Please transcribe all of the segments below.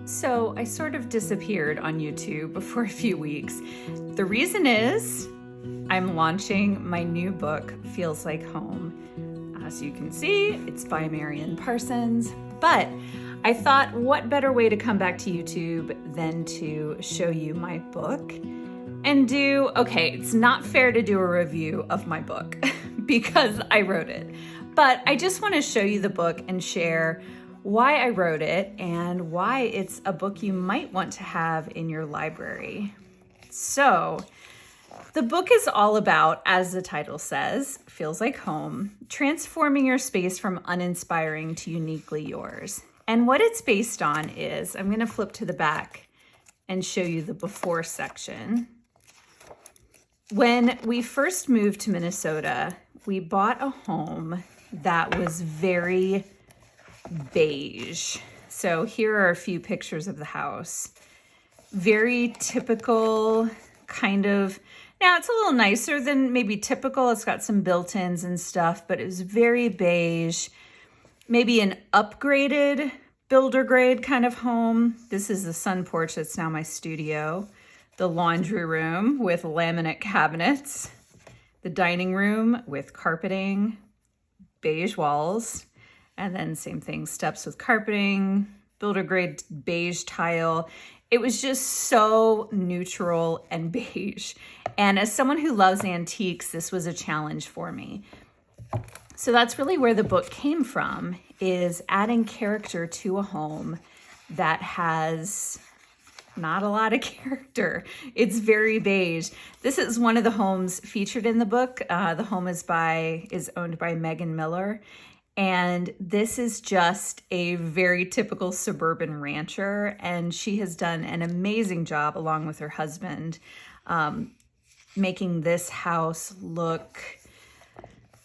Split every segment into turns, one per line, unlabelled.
So I sort of disappeared on YouTube for a few weeks. The reason is I'm launching my new book, Feels Like Home. As you can see, it's by Marian Parsons, but I thought what better way to come back to YouTube than to show you my book and okay, it's not fair to do a review of my book because I wrote it, but I just want to show you the book and share why I wrote it and why it's a book you might want to have in your library. So the book is all about, as the title says, Feels Like Home, transforming your space from uninspiring to uniquely yours. And what it's based on is, I'm going to flip to the back and show you the before section. When we first moved to Minnesota, we bought a home that was very beige. So here are a few pictures of the house. Very typical kind of, now it's a little nicer than maybe typical. It's got some built-ins and stuff, but it was very beige, maybe an upgraded builder grade kind of home. This is the sun porch that's now my studio. The laundry room with laminate cabinets. The dining room with carpeting, beige walls. And then same thing, steps with carpeting, builder grade beige tile. It was just so neutral and beige. And as someone who loves antiques, this was a challenge for me. So that's really where the book came from, is adding character to a home that has not a lot of character. It's very beige. This is one of the homes featured in the book. The home is owned by Megan Miller. And this is just a very typical suburban rancher, and she has done an amazing job along with her husband making this house look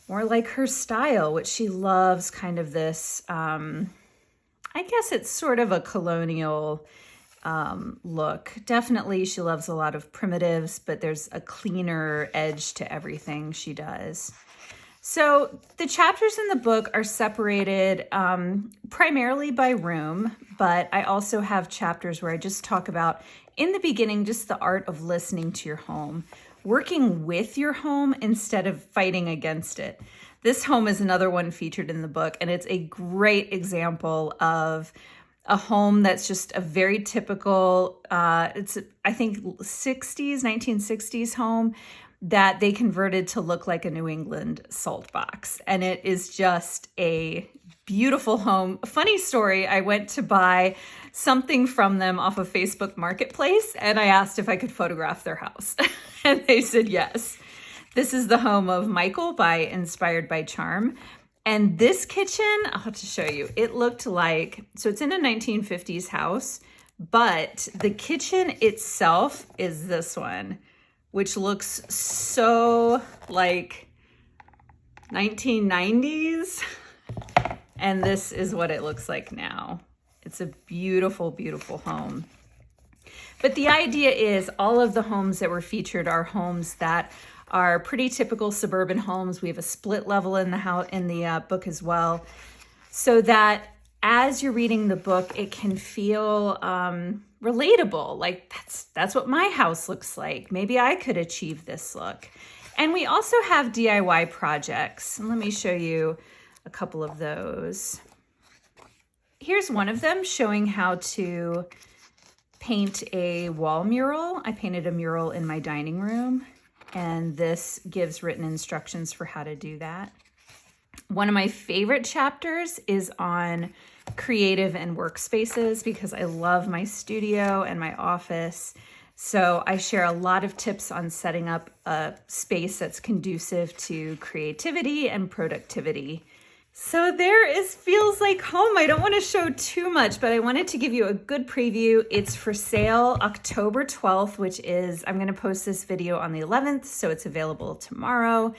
more like her style, which she loves, kind of this, I guess it's sort of a colonial look. Definitely she loves a lot of primitives, but there's a cleaner edge to everything she does. So the chapters in the book are separated primarily by room, but I also have chapters where I just talk about, in the beginning, just the art of listening to your home, working with your home instead of fighting against it. This home is another one featured in the book, and it's a great example of a home that's just a very typical, it's I think 1960s home that they converted to look like a New England salt box. And it is just a beautiful home. Funny story, I went to buy something from them off of Facebook Marketplace, and I asked if I could photograph their house. And they said yes. This is the home of Michael by Inspired by Charm. And this kitchen, I'll have to show you, it looked like, so it's in a 1950s house, but the kitchen itself is this one, which looks so like 1990s. And this is what it looks like now. It's a beautiful, beautiful home. But the idea is all of the homes that were featured are homes that are pretty typical suburban homes. We have a split level in the book as well, so that as you're reading the book, it can feel relatable. Like that's what my house looks like. Maybe I could achieve this look. And we also have DIY projects. And let me show you a couple of those. Here's one of them showing how to paint a wall mural. I painted a mural in my dining room, and this gives written instructions for how to do that. One of my favorite chapters is on creative and workspaces because I love my studio and my office. So I share a lot of tips on setting up a space that's conducive to creativity and productivity. So Feels Like Home. I don't want to show too much, but I wanted to give you a good preview. It's for sale October 12th, which is, I'm going to post this video on the 11th, so it's available tomorrow.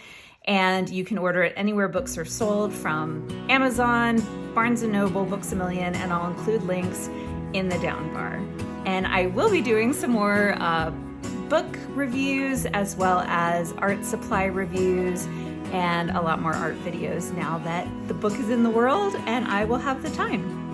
And you can order it anywhere books are sold, from Amazon, Barnes & Noble, Books A Million, and I'll include links in the down bar. And I will be doing some more book reviews as well as art supply reviews and a lot more art videos now that the book is in the world and I will have the time.